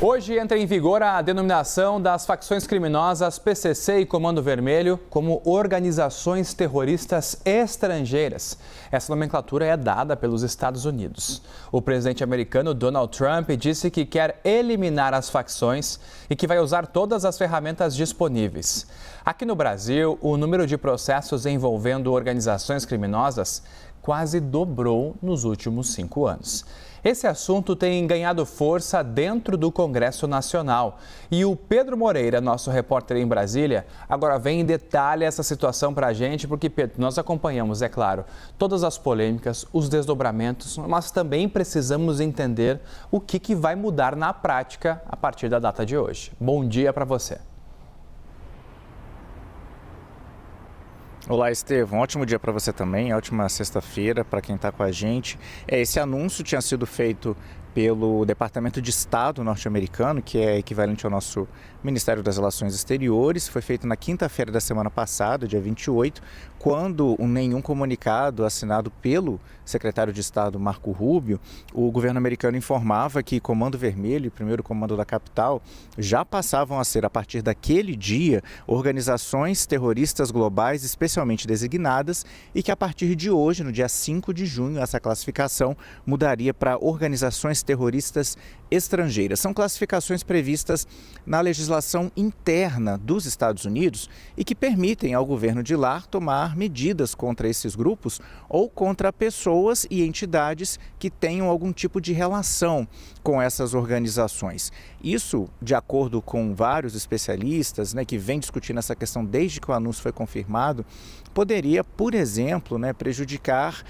Hoje entra em vigor a denominação das facções criminosas PCC e Comando Vermelho como organizações terroristas estrangeiras. Essa nomenclatura é dada pelos Estados Unidos. O presidente americano Donald Trump disse que quer eliminar as facções e que vai usar todas as ferramentas disponíveis. Aqui no Brasil, o número de processos envolvendo organizações criminosas quase dobrou nos últimos 5 anos. Esse assunto tem ganhado força dentro do Congresso Nacional. E o Pedro Moreira, nosso repórter em Brasília, agora vem em detalhe essa situação para a gente, porque, Pedro, nós acompanhamos, é claro, todas as polêmicas, os desdobramentos, mas também precisamos entender o que vai mudar na prática a partir da data de hoje. Bom dia para você. Olá, Estevão. Ótimo dia para você também, ótima sexta-feira para quem está com a gente. Esse anúncio tinha sido feito pelo Departamento de Estado norte-americano, que é equivalente ao nosso Ministério das Relações Exteriores. Foi feito na quinta-feira da semana passada, dia 28, quando nenhum comunicado assinado pelo secretário de Estado Marco Rubio, o governo americano informava que Comando Vermelho e Primeiro Comando da Capital já passavam a ser, a partir daquele dia, organizações terroristas globais especialmente designadas e que a partir de hoje, no dia 5 de junho, essa classificação mudaria para organizações terroristas estrangeiras. São classificações previstas na legislação interna dos Estados Unidos e que permitem ao governo de lá tomar medidas contra esses grupos ou contra pessoas e entidades que tenham algum tipo de relação com essas organizações. Isso, de acordo com vários especialistas, que vêm discutindo essa questão desde que o anúncio foi confirmado, poderia, por exemplo, prejudicar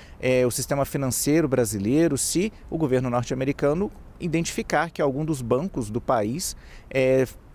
o sistema financeiro brasileiro se o governo norte-americano identificar que algum dos bancos do país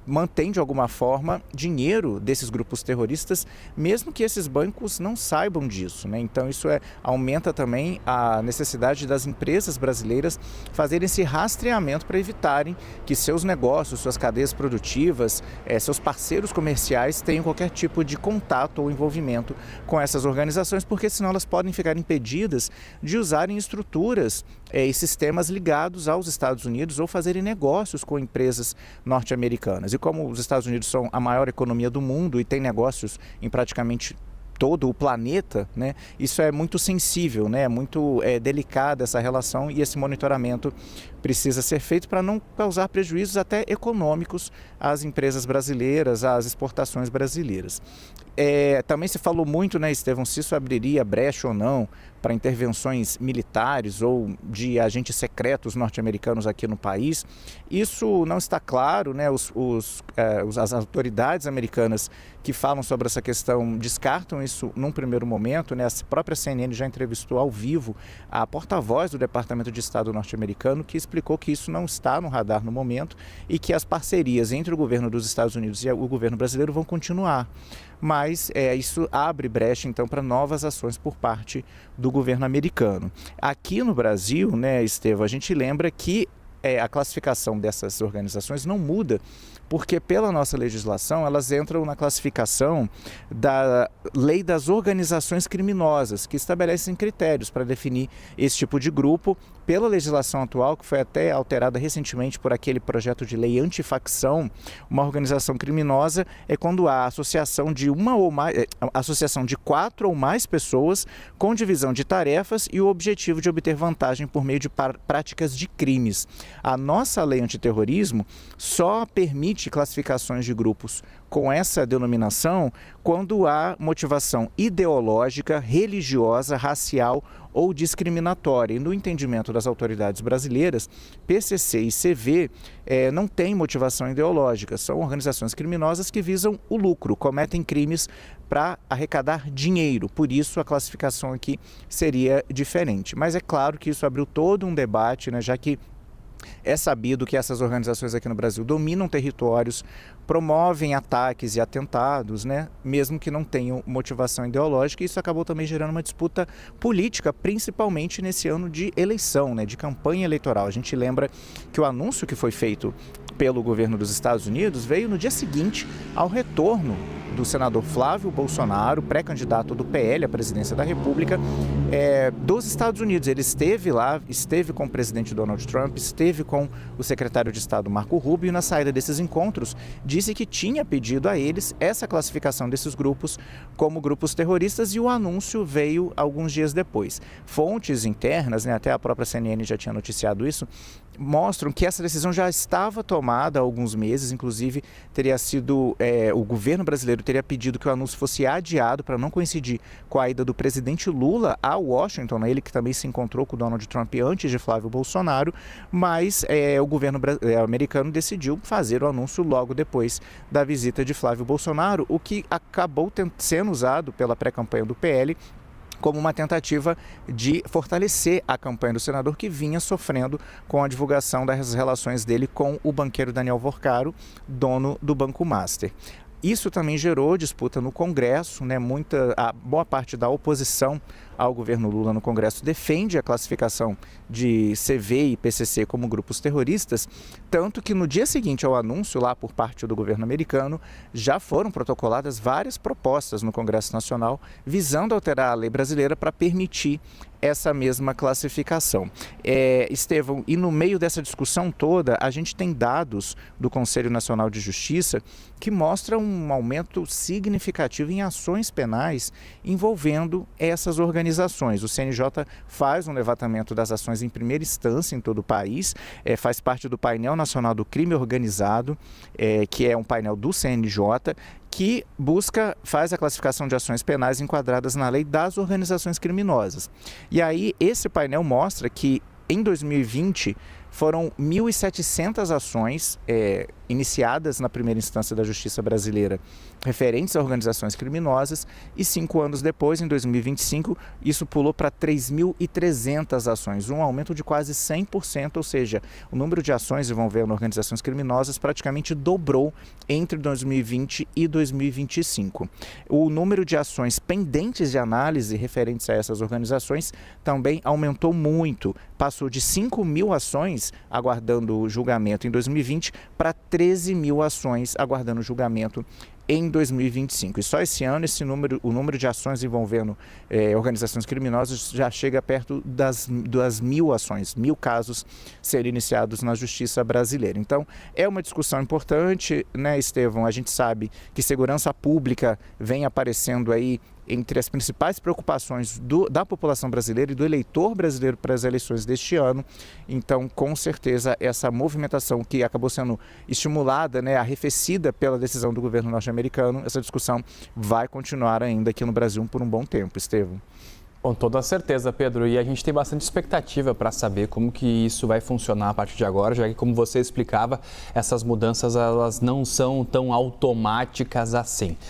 mantém de alguma forma dinheiro desses grupos terroristas, mesmo que esses bancos não saibam disso, Então isso aumenta também a necessidade das empresas brasileiras fazerem esse rastreamento para evitarem que seus negócios, suas cadeias produtivas, seus parceiros comerciais tenham qualquer tipo de contato ou envolvimento com essas organizações, porque senão elas podem ficar impedidas de usarem estruturas e sistemas ligados aos Estados Unidos ou fazerem negócios com empresas norte-americanas. E como os Estados Unidos são a maior economia do mundo e tem negócios em praticamente todo o planeta, isso é muito sensível, é muito delicada essa relação e esse monitoramento precisa ser feito para não causar prejuízos até econômicos às empresas brasileiras, às exportações brasileiras. Também se falou muito, Estevão, se isso abriria brecha ou não para intervenções militares ou de agentes secretos norte-americanos aqui no país. Isso não está claro, as autoridades americanas que falam sobre essa questão descartam isso num primeiro momento, A própria CNN já entrevistou ao vivo a porta-voz do Departamento de Estado norte-americano, que explicou que isso não está no radar no momento e que as parcerias entre o governo dos Estados Unidos e o governo brasileiro vão continuar. Mas isso abre brecha, então, para novas ações por parte do governo americano. Aqui no Brasil, Estevão, a gente lembra que a classificação dessas organizações não muda, porque pela nossa legislação elas entram na classificação da Lei das Organizações Criminosas, que estabelecem critérios para definir esse tipo de grupo. Pela legislação atual, que foi até alterada recentemente por aquele projeto de lei antifacção, uma organização criminosa é quando há associação de associação de 4 ou mais pessoas com divisão de tarefas e o objetivo de obter vantagem por meio de práticas de crimes. A nossa lei antiterrorismo só permite classificações de grupos com essa denominação quando há motivação ideológica, religiosa, racial ou discriminatória. E no entendimento das autoridades brasileiras, PCC e CV não têm motivação ideológica, são organizações criminosas que visam o lucro, cometem crimes para arrecadar dinheiro, por isso a classificação aqui seria diferente. Mas é claro que isso abriu todo um debate, já que é sabido que essas organizações aqui no Brasil dominam territórios, promovem ataques e atentados, mesmo que não tenham motivação ideológica. E isso acabou também gerando uma disputa política, principalmente nesse ano de eleição, de campanha eleitoral. A gente lembra que o anúncio que foi feito pelo governo dos Estados Unidos veio no dia seguinte ao retorno do senador Flávio Bolsonaro, pré-candidato do PL à presidência da República, dos Estados Unidos. Ele esteve lá, esteve com o presidente Donald Trump, esteve com o secretário de Estado Marco Rubio e na saída desses encontros disse que tinha pedido a eles essa classificação desses grupos como grupos terroristas e o anúncio veio alguns dias depois. Fontes internas, até a própria CNN já tinha noticiado isso, mostram que essa decisão já estava tomada há alguns meses, inclusive teria sido, o governo brasileiro teria pedido que o anúncio fosse adiado para não coincidir com a ida do presidente Lula a Washington, ele que também se encontrou com o Donald Trump antes de Flávio Bolsonaro, mas o governo americano decidiu fazer o anúncio logo depois da visita de Flávio Bolsonaro, o que acabou sendo usado pela pré-campanha do PL como uma tentativa de fortalecer a campanha do senador que vinha sofrendo com a divulgação das relações dele com o banqueiro Daniel Vorcaro, dono do Banco Master. Isso também gerou disputa no Congresso, a boa parte da oposição ao governo Lula no Congresso defende a classificação de CV e PCC como grupos terroristas, tanto que no dia seguinte ao anúncio lá por parte do governo americano, já foram protocoladas várias propostas no Congresso Nacional visando alterar a lei brasileira para permitir essa mesma classificação. Estevão, e no meio dessa discussão toda, a gente tem dados do Conselho Nacional de Justiça que mostram um aumento significativo em ações penais envolvendo essas organizações. O CNJ faz um levantamento das ações em primeira instância em todo o país, faz parte do painel nacional do crime organizado, que é um painel do CNJ, que faz a classificação de ações penais enquadradas na lei das organizações criminosas. E aí esse painel mostra que em 2020 foram 1.700 ações iniciadas na primeira instância da Justiça brasileira referentes a organizações criminosas e 5 anos depois, em 2025, isso pulou para 3.300 ações, um aumento de quase 100%, ou seja, o número de ações envolvendo organizações criminosas praticamente dobrou entre 2020 e 2025. O número de ações pendentes de análise referentes a essas organizações também aumentou muito, passou de 5.000 ações aguardando julgamento em 2020 para 13.000 ações aguardando julgamento em 2025. E só esse ano o número de ações envolvendo organizações criminosas já chega perto das 1.000 ações, 1.000 casos serem iniciados na justiça brasileira. Então, é uma discussão importante, Estevão? A gente sabe que segurança pública vem aparecendo aí entre as principais preocupações da população brasileira e do eleitor brasileiro para as eleições deste ano. Então, com certeza, essa movimentação que acabou sendo estimulada, arrefecida pela decisão do governo norte-americano, essa discussão vai continuar ainda aqui no Brasil por um bom tempo, Estevão. Com toda certeza, Pedro, e a gente tem bastante expectativa para saber como que isso vai funcionar a partir de agora, já que, como você explicava, essas mudanças elas não são tão automáticas assim.